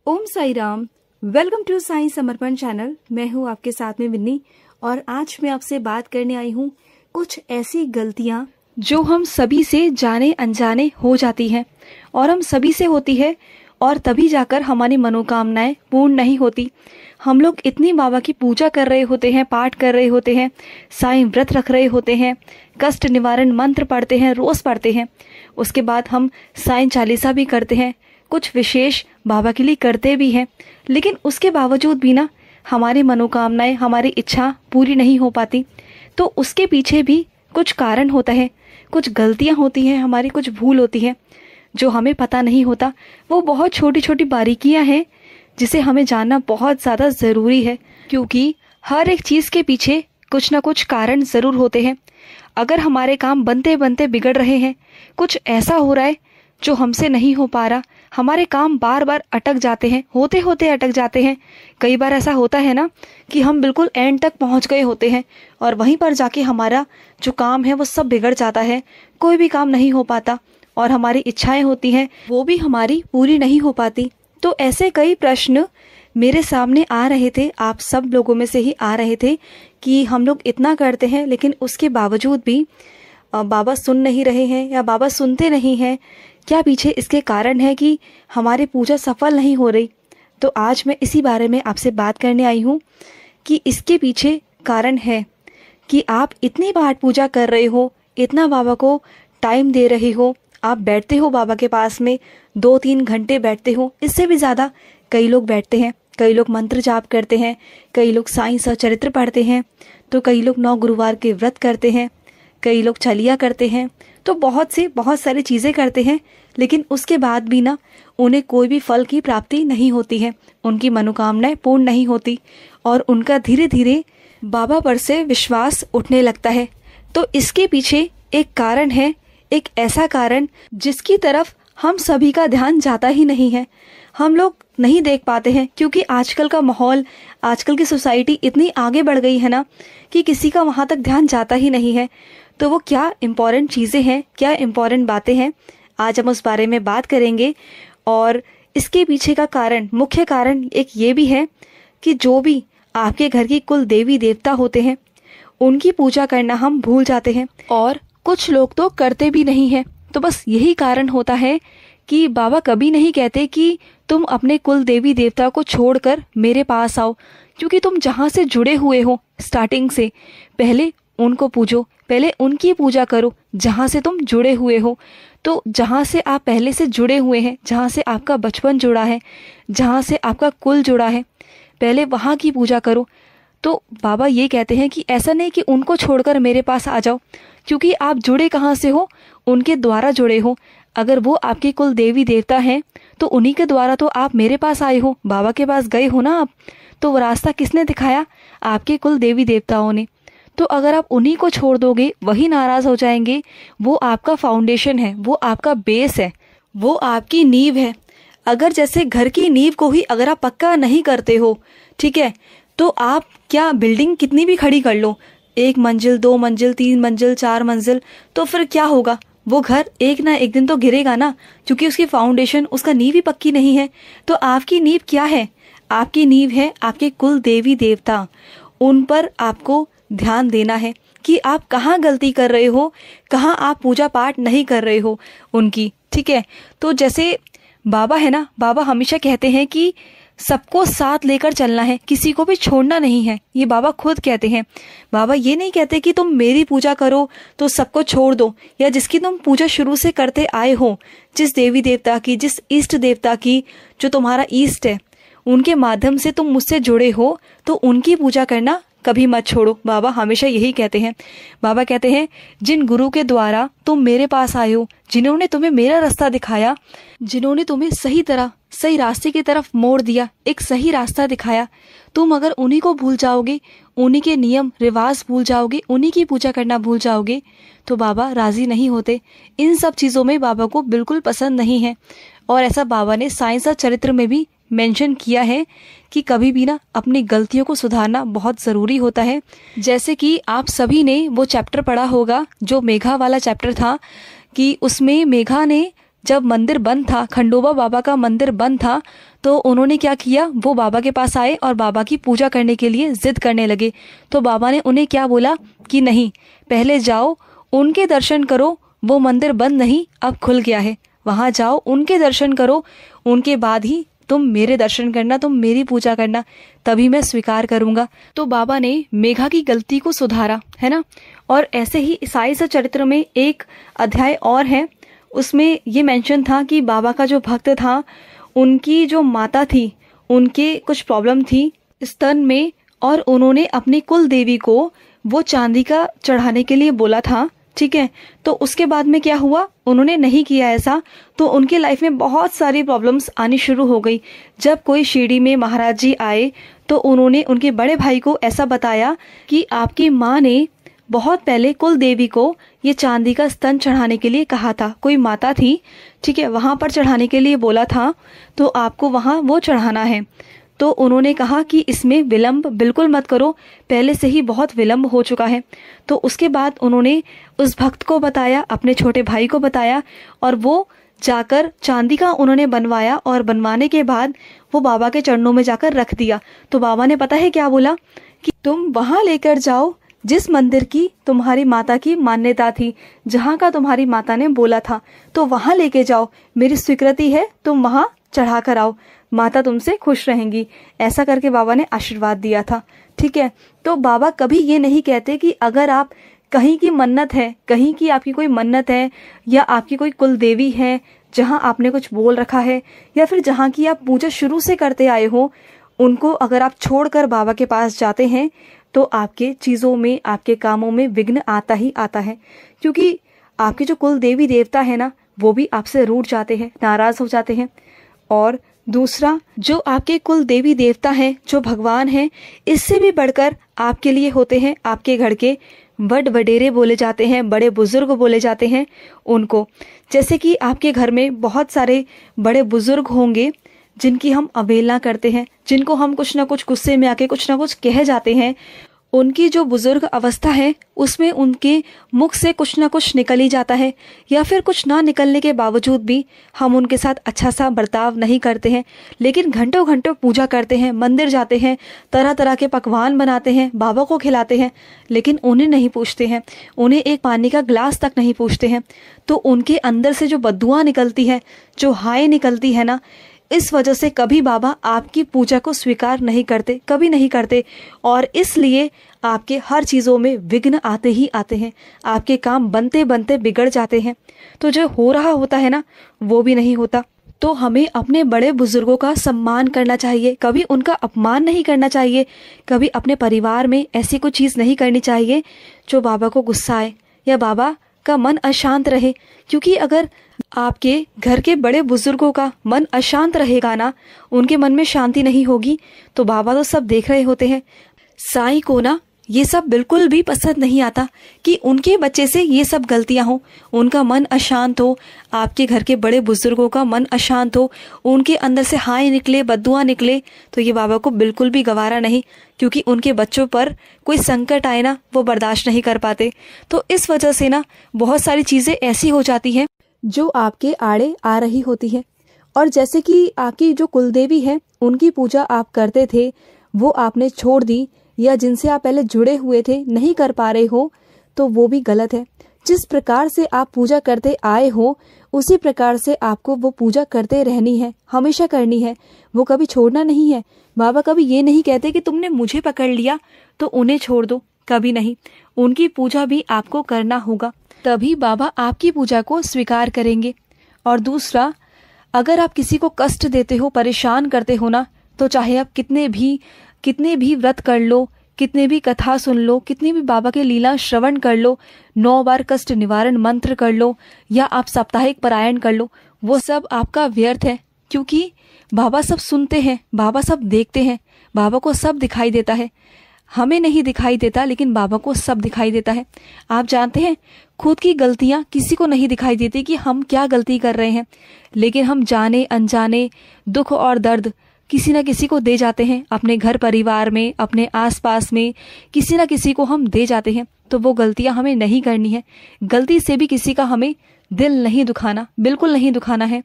Om Sai Ram. Welcome to Sai Samarpan channel. मैं हूँ आपके साथ में विन्नी और आज मैं आपसे बात करने आई हूँ कुछ ऐसी गलतियाँ जो हम सभी से जाने अनजाने हो जाती हैं और हम सभी से होती है और तभी जाकर हमारी मनोकामनाएं पूर्ण नहीं होती। हम लोग इतनी बाबा की पूजा कर रहे होते हैं, पाठ कर रहे होते हैं, साईं व्रत रख रहे होते हैं, कष्ट निवारण मंत्र पढ़ते हैं, रोज़ पढ़ते हैं। उसके बाद हम साईं चालीसा भी करते हैं, कुछ विशेष बाबा के लिए करते भी हैं, लेकिन उसके बावजूद भी ना हमारी मनोकामनाएं, हमारी इच्छा पूरी नहीं हो पाती। तो उसके पीछे भी कुछ कारण होता है, कुछ गलतियां होती हैं, हमारी कुछ भूल होती है जो हमें पता नहीं होता। वो बहुत छोटी छोटी बारीकियां हैं जिसे हमें जानना बहुत ज़्यादा ज़रूरी है, क्योंकि हर एक चीज़ के पीछे कुछ ना कुछ कारण ज़रूर होते हैं। अगर हमारे काम बनते बनते बिगड़ रहे हैं, कुछ ऐसा हो रहा है जो हमसे नहीं हो पा रहा, हमारे काम बार बार अटक जाते हैं, होते होते अटक जाते हैं। कई बार ऐसा होता है ना कि हम बिल्कुल एंड तक पहुंच गए होते हैं और वहीं पर जाके हमारा जो काम है वो सब बिगड़ जाता है, कोई भी काम नहीं हो पाता और हमारी इच्छाएं होती हैं वो भी हमारी पूरी नहीं हो पाती। तो ऐसे कई प्रश्न मेरे सामने आ रहे थे, आप सब लोगों में से ही आ रहे थे कि हम लोग इतना करते हैं लेकिन उसके बावजूद भी बाबा सुन नहीं रहे हैं या बाबा सुनते नहीं हैं। क्या पीछे इसके कारण है कि हमारी पूजा सफल नहीं हो रही? तो आज मैं इसी बारे में आपसे बात करने आई हूँ कि इसके पीछे कारण है कि आप इतनी पाठ पूजा कर रहे हो, इतना बाबा को टाइम दे रहे हो, आप बैठते हो बाबा के पास में 2-3 घंटे बैठते हो, इससे भी ज़्यादा कई लोग बैठते हैं। कई लोग मंत्र जाप करते हैं, कई लोग साईं सचरित्र पढ़ते हैं, तो कई लोग 9 गुरुवार के व्रत करते हैं, कई लोग चलिया करते हैं, तो बहुत सारी चीज़ें करते हैं, लेकिन उसके बाद भी ना उन्हें कोई भी फल की प्राप्ति नहीं होती है, उनकी मनोकामनाएं पूर्ण नहीं होती और उनका धीरे धीरे बाबा पर से विश्वास उठने लगता है। तो इसके पीछे एक कारण है, एक ऐसा कारण जिसकी तरफ हम सभी का ध्यान जाता ही नहीं है, हम लोग नहीं देख पाते हैं, क्योंकि आजकल का माहौल, आजकल की सोसाइटी इतनी आगे बढ़ गई है ना कि किसी का वहाँ तक ध्यान जाता ही नहीं है। तो वो क्या इम्पॉर्टेंट चीज़ें हैं, क्या इम्पॉर्टेंट बातें हैं, आज हम उस बारे में बात करेंगे। और इसके पीछे का कारण, मुख्य कारण एक ये भी है कि जो भी आपके घर की कुल देवी देवता होते हैं उनकी पूजा करना हम भूल जाते हैं और कुछ लोग तो करते भी नहीं हैं। तो बस यही कारण होता है कि बाबा कभी नहीं कहते कि तुम अपने कुल देवी देवता को छोड़कर मेरे पास आओ, क्योंकि तुम जहाँ से जुड़े हुए हो स्टार्टिंग से, पहले उनको पूजो, पहले उनकी पूजा करो जहाँ से तुम जुड़े हुए हो। तो जहाँ से आप पहले से जुड़े हुए हैं, जहाँ से आपका बचपन जुड़ा है, जहाँ से आपका कुल जुड़ा है, पहले वहाँ की पूजा करो। तो बाबा ये कहते हैं कि ऐसा नहीं कि उनको छोड़कर मेरे पास आ जाओ, क्योंकि आप जुड़े कहाँ से हो, उनके द्वारा जुड़े हो। अगर वो आपके कुल देवी देवता हैं तो उन्हीं के द्वारा तो आप मेरे पास आए हो, बाबा के पास गए हो ना आप। तो वो रास्ता किसने दिखाया? आपके कुल देवी देवताओं ने। तो अगर आप उन्हीं को छोड़ दोगे, वही नाराज़ हो जाएंगे। वो आपका फाउंडेशन है, वो आपका बेस है, वो आपकी नींव है। अगर जैसे घर की नींव को ही अगर आप पक्का नहीं करते हो, ठीक है, तो आप क्या बिल्डिंग कितनी भी खड़ी कर लो, 1 मंजिल, 2 मंजिल, 3 मंजिल, 4 मंजिल, तो फिर क्या होगा? वो घर एक ना एक दिन तो गिरेगा ना, क्योंकि उसकी फाउंडेशन, उसका नींव ही पक्की नहीं है। तो आपकी नींव क्या है? आपकी नींव है आपके कुल देवी देवता। उन पर आपको ध्यान देना है कि आप कहाँ गलती कर रहे हो, कहाँ आप पूजा पाठ नहीं कर रहे हो उनकी, ठीक है। तो जैसे बाबा है ना, बाबा हमेशा कहते हैं कि सबको साथ लेकर चलना है, किसी को भी छोड़ना नहीं है, ये बाबा खुद कहते हैं। बाबा ये नहीं कहते कि तुम मेरी पूजा करो तो सबको छोड़ दो, या जिसकी तुम पूजा शुरू से करते आए हो, जिस देवी देवता की, जिस इष्ट देवता की, जो तुम्हारा ईष्ट है, उनके माध्यम से तुम मुझसे जुड़े हो, तो उनकी पूजा करना कभी मत छोड़ो। बाबा हमेशा यही कहते हैं। बाबा कहते हैं जिन गुरु के द्वारा तुम मेरे पास आए हो, जिन्होंने तुम्हें मेरा रास्ता दिखाया, जिन्होंने तुम्हें सही तरह सही रास्ते की तरफ मोड़ दिया, एक सही रास्ता दिखाया, तुम अगर उन्हीं को भूल जाओगे, उन्हीं के नियम रिवाज भूल जाओगे, उन्हीं की पूजा करना भूल जाओगे, तो बाबा राजी नहीं होते। इन सब चीज़ों में बाबा को बिल्कुल पसंद नहीं है। और ऐसा बाबा ने साईं चरित्र में भी मेंशन किया है कि कभी भी ना अपनी गलतियों को सुधारना बहुत ज़रूरी होता है। जैसे कि आप सभी ने वो चैप्टर पढ़ा होगा जो मेघा वाला चैप्टर था, कि उसमें मेघा ने जब मंदिर बंद था, खंडोबा बाबा का मंदिर बंद था, तो उन्होंने क्या किया, वो बाबा के पास आए और बाबा की पूजा करने के लिए जिद करने लगे। तो बाबा ने उन्हें क्या बोला कि नहीं, पहले जाओ उनके दर्शन करो, वो मंदिर बंद नहीं अब खुल गया है, वहाँ जाओ उनके दर्शन करो, उनके बाद ही तुम मेरे दर्शन करना, तुम मेरी पूजा करना, तभी मैं स्वीकार करूंगा। तो बाबा ने मेघा की गलती को सुधारा, है ना। और ऐसे ही ईसाई चरित्र में एक अध्याय और है, उसमें ये मेंशन था कि बाबा का जो भक्त था, उनकी जो माता थी, उनके कुछ प्रॉब्लम थी स्तन में, और उन्होंने अपनी कुल देवी को वो चांदी का चढ़ाने के लिए बोला था, ठीक है। तो उसके बाद में क्या हुआ, उन्होंने नहीं किया ऐसा, तो उनके लाइफ में बहुत सारी प्रॉब्लम्स आनी शुरू हो गई। जब कोई शिरडी में महाराज जी आए तो उन्होंने उनके बड़े भाई को ऐसा बताया कि आपकी माँ ने बहुत पहले कुल देवी को ये चांदी का स्तन चढ़ाने के लिए कहा था, कोई माता थी, ठीक है, वहाँ पर चढ़ाने के लिए बोला था, तो आपको वहाँ वो चढ़ाना है। तो उन्होंने कहा कि इसमें विलंब बिल्कुल मत करो, पहले से ही बहुत विलंब हो चुका है। तो उसके बाद उन्होंने उस भक्त को बताया, अपने छोटे भाई को बताया, और वो जाकर चांदी का उन्होंने बनवाया, और बनवाने के बाद वो बाबा के चरणों में जाकर रख दिया। तो बाबा ने पता है क्या बोला कि तुम वहाँ लेकर जाओ जिस मंदिर की तुम्हारी माता की मान्यता थी, जहाँ का तुम्हारी माता ने बोला था, तो वहाँ लेके जाओ, मेरी स्वीकृति है, तुम वहाँ चढ़ा कर आओ, माता तुमसे खुश रहेंगी। ऐसा करके बाबा ने आशीर्वाद दिया था, ठीक है। तो बाबा कभी ये नहीं कहते कि अगर आप कहीं की मन्नत है, कहीं की आपकी कोई मन्नत है, या आपकी कोई कुल देवी है जहाँ आपने कुछ बोल रखा है, या फिर जहाँ की आप पूजा शुरू से करते आए हो, उनको अगर आप छोड़कर बाबा के पास जाते हैं तो आपके चीज़ों में, आपके कामों में विघ्न आता ही आता है। क्योंकि आपके जो कुल देवी देवता है ना, वो भी आपसे रूठ जाते हैं, नाराज हो जाते हैं। और दूसरा, जो आपके कुल देवी देवता हैं, जो भगवान हैं, इससे भी बढ़कर आपके लिए होते हैं आपके घर के बड़ वडेरे बोले जाते हैं, बड़े बुजुर्ग बोले जाते हैं उनको। जैसे कि आपके घर में बहुत सारे बड़े बुजुर्ग होंगे जिनकी हम अवहेलना करते हैं, जिनको हम कुछ ना कुछ गुस्से में आके कुछ ना कुछ कह जाते हैं। उनकी जो बुजुर्ग अवस्था है उसमें उनके मुख से कुछ ना कुछ निकल ही जाता है, या फिर कुछ ना निकलने के बावजूद भी हम उनके साथ अच्छा सा बर्ताव नहीं करते हैं, लेकिन घंटों घंटों पूजा करते हैं, मंदिर जाते हैं, तरह तरह के पकवान बनाते हैं, बाबा को खिलाते हैं, लेकिन उन्हें नहीं पूछते हैं, उन्हें एक पानी का ग्लास तक नहीं पूछते हैं। तो उनके अंदर से जो बददुआ निकलती है, जो हाय निकलती है ना, इस वजह से कभी बाबा आपकी पूजा को स्वीकार नहीं करते, कभी नहीं करते, और इसलिए आपके हर चीज़ों में विघ्न आते ही आते हैं, आपके काम बनते बनते बिगड़ जाते हैं। तो जो हो रहा होता है ना, वो भी नहीं होता। तो हमें अपने बड़े बुजुर्गों का सम्मान करना चाहिए, कभी उनका अपमान नहीं करना चाहिए, कभी अपने परिवार में ऐसी कोई चीज़ नहीं करनी चाहिए जो बाबा को गुस्सा आए या बाबा का मन अशांत रहे। क्योंकि अगर आपके घर के बड़े बुजुर्गों का मन अशांत रहेगा ना, उनके मन में शांति नहीं होगी, तो बाबा तो सब देख रहे होते हैं। साईं को ना ये सब बिल्कुल भी पसंद नहीं आता कि उनके बच्चे से ये सब गलतियां हो, उनका मन अशांत हो, आपके घर के बड़े बुजुर्गों का मन अशांत हो, उनके अंदर से हाय निकले, बद्दुआ निकले, तो ये बाबा को बिल्कुल भी गवारा नहीं। क्योंकि उनके बच्चों पर कोई संकट आए ना, वो बर्दाश्त नहीं कर पाते। तो इस वजह से ना बहुत सारी चीज़ें ऐसी हो जाती हैं जो आपके आड़े आ रही होती है। और जैसे कि आपकी जो कुलदेवी है, उनकी पूजा आप करते थे, वो आपने छोड़ दी, या जिनसे आप पहले जुड़े हुए थे नहीं कर पा रहे हो, तो वो भी गलत है। जिस प्रकार से आप पूजा करते आए हो, उसी प्रकार से आपको वो पूजा करते रहनी है, हमेशा करनी है, वो कभी छोड़ना नहीं है। बाबा कभी ये नहीं कहते कि तुमने मुझे पकड़ लिया तो उन्हें छोड़ दो, कभी नहीं। उनकी पूजा भी आपको करना होगा, तभी बाबा आपकी पूजा को स्वीकार करेंगे। और दूसरा, अगर आप किसी को कष्ट देते हो, परेशान करते हो ना, तो चाहे आप कितने भी व्रत कर लो, कितने भी कथा सुन लो, कितनी भी बाबा के लीला श्रवण कर लो, 9 बार कष्ट निवारण मंत्र कर लो, या आप साप्ताहिक पारायण कर लो, वो सब आपका व्यर्थ है। क्योंकि बाबा सब सुनते हैं, बाबा सब देखते हैं, बाबा को सब दिखाई देता है। हमें नहीं दिखाई देता, लेकिन बाबा को सब दिखाई देता है। आप जानते हैं, खुद की गलतियां किसी को नहीं दिखाई देती कि हम क्या गलती कर रहे हैं, लेकिन हम जाने अनजाने दुख और दर्द किसी न किसी को दे जाते हैं। अपने घर परिवार में, अपने आसपास में किसी न किसी को हम दे जाते हैं। तो वो गलतियां हमें नहीं करनी है। गलती से भी किसी का हमें दिल नहीं दुखाना, बिल्कुल नहीं दुखाना है।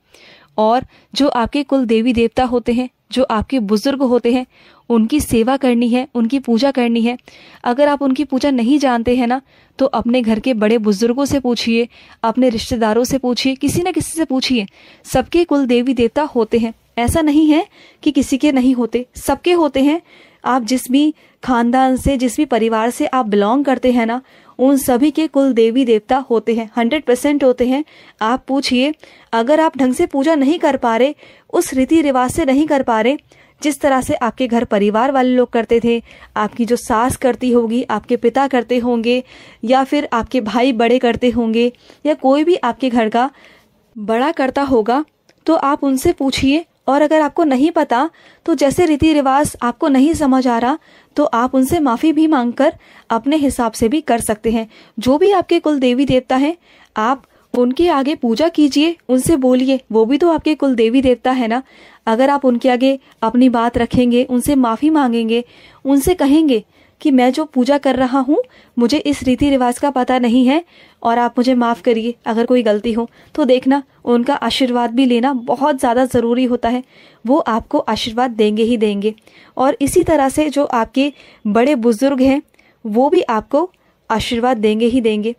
और जो आपके कुल देवी देवता होते हैं, जो आपके बुजुर्ग होते हैं, उनकी सेवा करनी है, उनकी पूजा करनी है। अगर आप उनकी पूजा नहीं जानते हैं ना, तो अपने घर के बड़े बुजुर्गों से पूछिए, अपने रिश्तेदारों से पूछिए, किसी न किसी से पूछिए। सबके कुल देवी देवता होते हैं, ऐसा नहीं है कि किसी के नहीं होते, सबके होते हैं। आप जिस भी खानदान से, जिस भी परिवार से आप बिलोंग करते हैं ना, उन सभी के कुल देवी देवता होते हैं, 100% होते हैं। आप पूछिए, अगर आप ढंग से पूजा नहीं कर पा रहे, उस रीति रिवाज से नहीं कर पा रहे जिस तरह से आपके घर परिवार वाले लोग करते थे, आपकी जो सास करती होगी, आपके पिता करते होंगे, या फिर आपके भाई बड़े करते होंगे, या कोई भी आपके घर का बड़ा करता होगा, तो आप उनसे पूछिए। और अगर आपको नहीं पता, तो जैसे रीति रिवाज आपको नहीं समझ आ रहा, तो आप उनसे माफ़ी भी मांगकर अपने हिसाब से भी कर सकते हैं। जो भी आपके कुल देवी देवता हैं, आप उनके आगे पूजा कीजिए, उनसे बोलिए, वो भी तो आपके कुल देवी देवता है ना। अगर आप उनके आगे अपनी बात रखेंगे, उनसे माफ़ी मांगेंगे, उनसे कहेंगे कि मैं जो पूजा कर रहा हूँ, मुझे इस रीति रिवाज का पता नहीं है और आप मुझे माफ़ करिए अगर कोई गलती हो, तो देखना उनका आशीर्वाद भी लेना बहुत ज़्यादा ज़रूरी होता है। वो आपको आशीर्वाद देंगे ही देंगे। और इसी तरह से जो आपके बड़े बुजुर्ग हैं, वो भी आपको आशीर्वाद देंगे ही देंगे।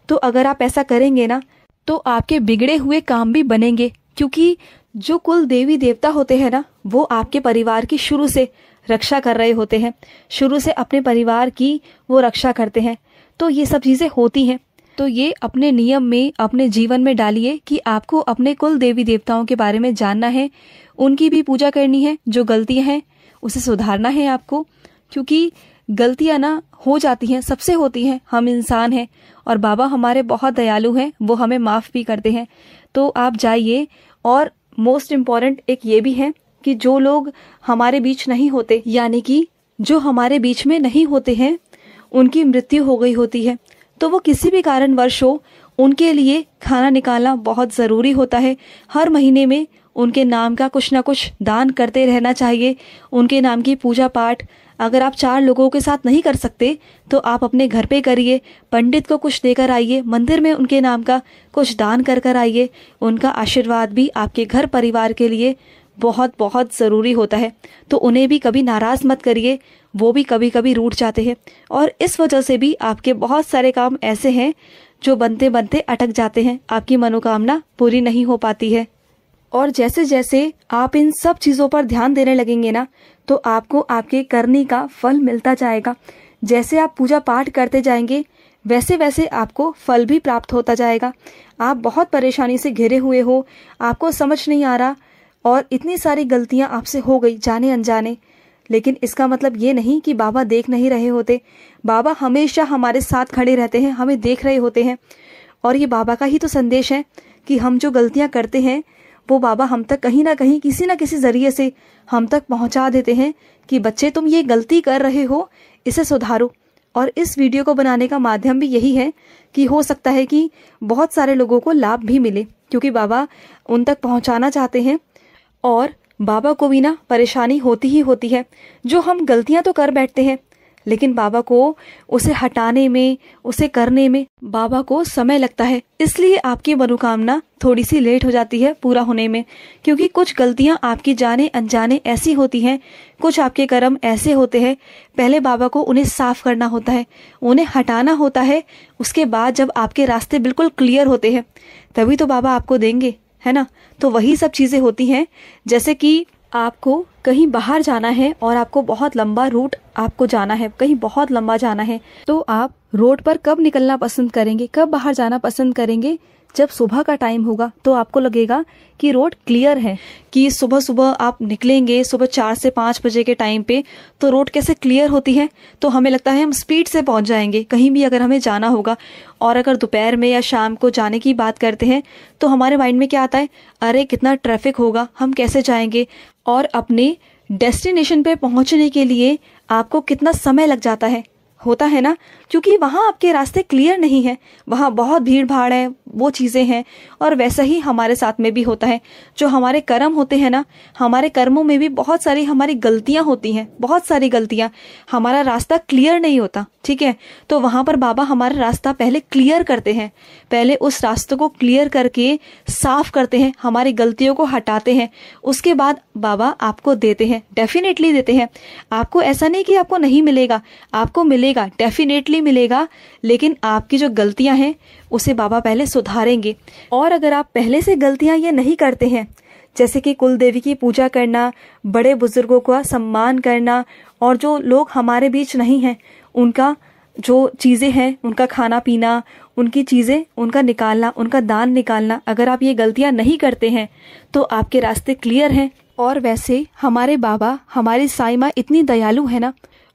तो अगर आप ऐसा करेंगे ना, तो आपके बिगड़े हुए काम भी बनेंगे, क्योंकि जो कुल देवी देवता होते हैं ना, वो आपके परिवार की शुरू से रक्षा कर रहे होते हैं, शुरू से अपने परिवार की वो रक्षा करते हैं। तो ये सब चीज़ें होती हैं। तो ये अपने नियम में, अपने जीवन में डालिए कि आपको अपने कुल देवी देवताओं के बारे में जानना है, उनकी भी पूजा करनी है, जो गलतियां हैं उसे सुधारना है आपको। क्योंकि गलतियां ना हो जाती हैं, सबसे होती हैं, हम इंसान हैं और बाबा हमारे बहुत दयालु हैं, वो हमें माफ़ भी करते हैं। तो आप जाइए। और मोस्ट इम्पॉर्टेंट एक ये भी है कि जो लोग हमारे बीच नहीं होते, यानी कि जो हमारे बीच में नहीं होते हैं, उनकी मृत्यु हो गई होती है, तो वो किसी भी कारणवश हो, उनके लिए खाना निकालना बहुत ज़रूरी होता है। हर महीने में उनके नाम का कुछ ना कुछ दान करते रहना चाहिए, उनके नाम की पूजा पाठ। अगर आप 4 लोगों के साथ नहीं कर सकते, तो आप अपने घर पे करिए, पंडित को कुछ देकर आइए, मंदिर में उनके नाम का कुछ दान कर कर आइए। उनका आशीर्वाद भी आपके घर परिवार के लिए बहुत बहुत ज़रूरी होता है। तो उन्हें भी कभी नाराज़ मत करिए, वो भी कभी कभी रूठ जाते हैं, और इस वजह से भी आपके बहुत सारे काम ऐसे हैं जो बनते बनते अटक जाते हैं, आपकी मनोकामना पूरी नहीं हो पाती है। और जैसे जैसे आप इन सब चीज़ों पर ध्यान देने लगेंगे ना, तो आपको आपके करने का फल मिलता जाएगा। जैसे आप पूजा पाठ करते जाएंगे, वैसे वैसे आपको फल भी प्राप्त होता जाएगा। आप बहुत परेशानी से घिरे हुए हो, आपको समझ नहीं आ रहा, और इतनी सारी गलतियां आपसे हो गई जाने अनजाने, लेकिन इसका मतलब ये नहीं कि बाबा देख नहीं रहे होते। बाबा हमेशा हमारे साथ खड़े रहते हैं, हमें देख रहे होते हैं। और ये बाबा का ही तो संदेश है कि हम जो गलतियां करते हैं, वो बाबा हम तक कहीं ना कहीं, किसी ना किसी जरिए से हम तक पहुंचा देते हैं कि बच्चे तुम ये गलती कर रहे हो, इसे सुधारो। और इस वीडियो को बनाने का माध्यम भी यही है कि हो सकता है कि बहुत सारे लोगों को लाभ भी मिले, क्योंकि बाबा उन तक पहुंचाना चाहते हैं। और बाबा को भी ना परेशानी होती ही होती है। जो हम गलतियां तो कर बैठते हैं, लेकिन बाबा को उसे हटाने में, उसे करने में बाबा को समय लगता है। इसलिए आपकी मनोकामना थोड़ी सी लेट हो जाती है पूरा होने में, क्योंकि कुछ गलतियां आपकी जाने अनजाने ऐसी होती हैं, कुछ आपके कर्म ऐसे होते हैं, पहले बाबा को उन्हें साफ करना होता है, उन्हें हटाना होता है। उसके बाद जब आपके रास्ते बिल्कुल क्लियर होते हैं, तभी तो बाबा आपको देंगे, है ना। तो वही सब चीज़ें होती हैं। जैसे कि आपको कहीं बाहर जाना है और आपको बहुत लंबा रूट आपको जाना है, कहीं बहुत लंबा जाना है, तो आप रोड पर कब निकलना पसंद करेंगे, कब बाहर जाना पसंद करेंगे? जब सुबह का टाइम होगा, तो आपको लगेगा कि रोड क्लियर है, कि सुबह सुबह आप निकलेंगे, सुबह 4 से 5 बजे के टाइम पे, तो रोड कैसे क्लियर होती है, तो हमें लगता है हम स्पीड से पहुंच जाएंगे कहीं भी अगर हमें जाना होगा। और अगर दोपहर में या शाम को जाने की बात करते हैं, तो हमारे माइंड में क्या आता है, अरे कितना ट्रैफिक होगा, हम कैसे जाएंगे। और अपने डेस्टिनेशन पे पहुंचने के लिए आपको कितना समय लग जाता है, होता है ना, क्योंकि वहाँ आपके रास्ते क्लियर नहीं है, वहाँ बहुत भीड़ भाड़ है, वो चीज़ें हैं। और वैसा ही हमारे साथ में भी होता है। जो हमारे कर्म होते हैं ना, हमारे कर्मों में भी बहुत सारी हमारी गलतियाँ होती हैं, बहुत सारी गलतियाँ, हमारा रास्ता क्लियर नहीं होता। ठीक है, तो वहाँ पर बाबा हमारा रास्ता पहले क्लियर करते हैं, पहले उस रास्ते को क्लियर करके साफ करते हैं, हमारी गलतियों को हटाते हैं। उसके बाद बाबा आपको देते हैं, डेफिनेटली देते हैं। आपको ऐसा नहीं कि आपको नहीं मिलेगा, आपको मिलेगा, डेफिनेटली मिलेगा, लेकिन आपकी जो गलतियां हैं उसे बाबा पहले सुधारेंगे। और अगर आप पहले से गलतियां ये नहीं करते हैं, जैसे कि कुल देवी की पूजा करना, बड़े बुजुर्गों का सम्मान करना, और जो लोग हमारे बीच नहीं हैं उनका जो चीज़ें हैं, उनका खाना पीना, उनकी चीज़ें, उनका निकालना, उनका दान निकालना, अगर आप ये गलतियां नहीं करते हैं तो आपके रास्ते क्लियर हैं। और वैसे हमारे बाबा, हमारी साईं माँ इतनी दयालु है ना,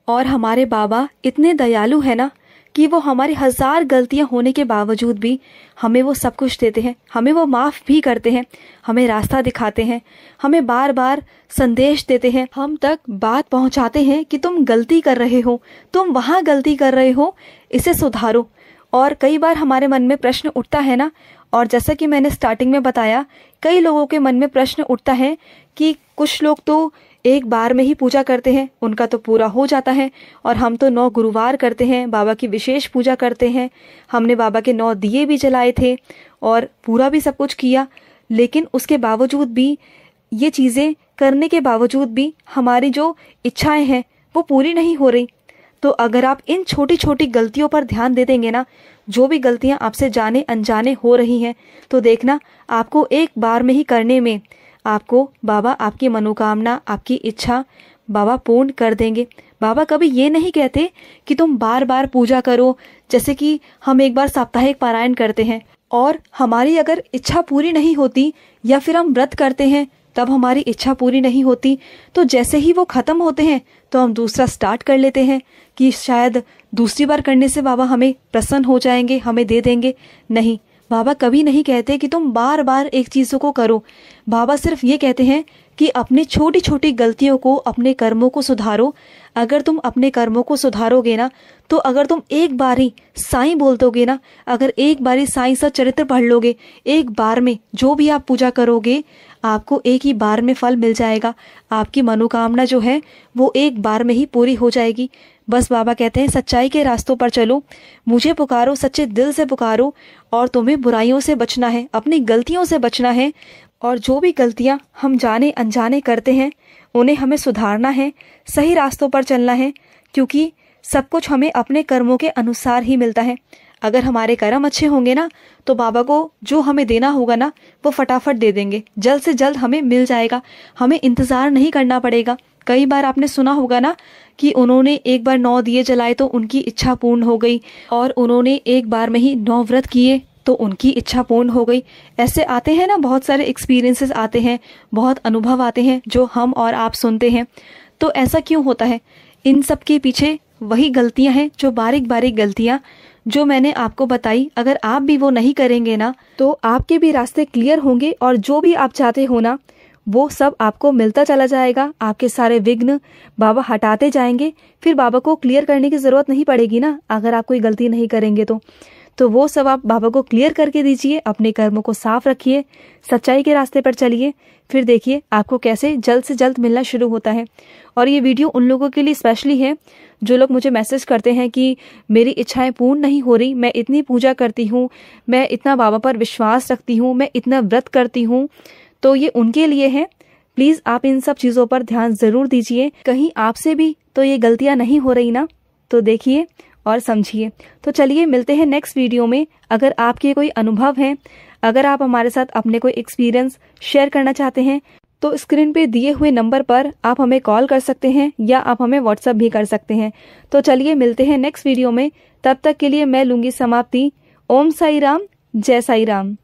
और हमारे बाबा इतने दयालु है ना कि वो हमारी 1000 गलतियां होने के बावजूद भी हमें वो सब कुछ देते हैं, हमें वो माफ़ भी करते हैं, हमें रास्ता दिखाते हैं, हमें बार बार संदेश देते हैं, हम तक बात पहुंचाते हैं कि तुम गलती कर रहे हो, तुम वहाँ गलती कर रहे हो, इसे सुधारो। और कई बार हमारे मन में प्रश्न उठता है ना, और जैसा कि मैंने स्टार्टिंग में बताया, कई लोगों के मन में प्रश्न उठता है कि कुछ लोग तो एक बार में ही पूजा करते हैं, उनका तो पूरा हो जाता है, और हम तो 9 गुरुवार करते हैं, बाबा की विशेष पूजा करते हैं, हमने बाबा के 9 दिए भी जलाए थे और पूरा भी सब कुछ किया, लेकिन उसके बावजूद भी, ये चीज़ें करने के बावजूद भी हमारी जो इच्छाएं हैं वो पूरी नहीं हो रही। तो अगर आप इन छोटी छोटी गलतियों पर ध्यान दे देंगे ना, जो भी गलतियां आपसे जाने अनजाने हो रही हैं, तो देखना आपको एक बार में ही करने में आपको बाबा आपकी मनोकामना, आपकी इच्छा बाबा पूर्ण कर देंगे। बाबा कभी ये नहीं कहते कि तुम बार बार पूजा करो, जैसे कि हम एक बार साप्ताहिक पारायण करते हैं और हमारी अगर इच्छा पूरी नहीं होती, या फिर हम व्रत करते हैं तब हमारी इच्छा पूरी नहीं होती, तो जैसे ही वो ख़त्म होते हैं तो हम दूसरा स्टार्ट कर लेते हैं कि शायद दूसरी बार करने से बाबा हमें प्रसन्न हो जाएंगे, हमें दे देंगे। नहीं, बाबा कभी नहीं कहते कि तुम बार बार एक चीज़ों को करो। बाबा सिर्फ ये कहते हैं कि अपनी छोटी छोटी गलतियों को, अपने कर्मों को सुधारो। अगर तुम अपने कर्मों को सुधारोगे ना, तो अगर तुम एक बार ही साईं बोल दोगे ना, अगर एक बार ही साईं सा चरित्र पढ़ लोगे, एक बार में जो भी आप पूजा करोगे, आपको एक ही बार में फल मिल जाएगा। आपकी मनोकामना जो है वो एक बार में ही पूरी हो जाएगी। बस बाबा कहते हैं सच्चाई के रास्तों पर चलो, मुझे पुकारो, सच्चे दिल से पुकारो, और तुम्हें बुराइयों से बचना है, अपनी गलतियों से बचना है। और जो भी गलतियां हम जाने अनजाने करते हैं उन्हें हमें सुधारना है, सही रास्तों पर चलना है, क्योंकि सब कुछ हमें अपने कर्मों के अनुसार ही मिलता है। अगर हमारे कर्म अच्छे होंगे ना, तो बाबा को जो हमें देना होगा ना वो फटाफट दे देंगे, जल्द से जल्द हमें मिल जाएगा, हमें इंतज़ार नहीं करना पड़ेगा। कई बार आपने सुना होगा ना कि उन्होंने एक बार 9 दिए जलाए तो उनकी इच्छा पूर्ण हो गई, और उन्होंने एक बार में ही 9 व्रत किए तो उनकी इच्छा पूर्ण हो गई। ऐसे आते हैं ना, बहुत सारे एक्सपीरियंसेस आते हैं, बहुत अनुभव आते हैं जो हम और आप सुनते हैं। तो ऐसा क्यों होता है? इन सब के पीछे वही गलतियां हैं, जो बारीक बारीक गलतियां जो मैंने आपको बताई। अगर आप भी वो नहीं करेंगे ना, तो आपके भी रास्ते क्लियर होंगे, और जो भी आप चाहते हो ना वो सब आपको मिलता चला जाएगा। आपके सारे विघ्न बाबा हटाते जाएंगे, फिर बाबा को क्लियर करने की ज़रूरत नहीं पड़ेगी ना। अगर आप कोई गलती नहीं करेंगे तो वो सब आप बाबा को क्लियर करके दीजिए, अपने कर्मों को साफ रखिए, सच्चाई के रास्ते पर चलिए, फिर देखिए आपको कैसे जल्द से जल्द मिलना शुरू होता है। और ये वीडियो उन लोगों के लिए स्पेशली है जो लोग मुझे मैसेज करते हैं कि मेरी इच्छाएं पूर्ण नहीं हो रही, मैं इतनी पूजा करती हूँ, मैं इतना बाबा पर विश्वास रखती हूँ, मैं इतना व्रत करती हूँ, तो ये उनके लिए है। प्लीज़ आप इन सब चीज़ों पर ध्यान ज़रूर दीजिए। कहीं आपसे भी तो ये गलतियाँ नहीं हो रही ना, तो देखिए और समझिए। तो चलिए मिलते हैं नेक्स्ट वीडियो में। अगर आपके कोई अनुभव हैं, अगर आप हमारे साथ अपने कोई एक्सपीरियंस शेयर करना चाहते हैं, तो स्क्रीन पे दिए हुए नंबर पर आप हमें कॉल कर सकते हैं, या आप हमें व्हाट्सएप भी कर सकते हैं। तो चलिए मिलते हैं नेक्स्ट वीडियो में। तब तक के लिए मैं लूँगी समाप्ति। ओम साई राम, जय साई राम।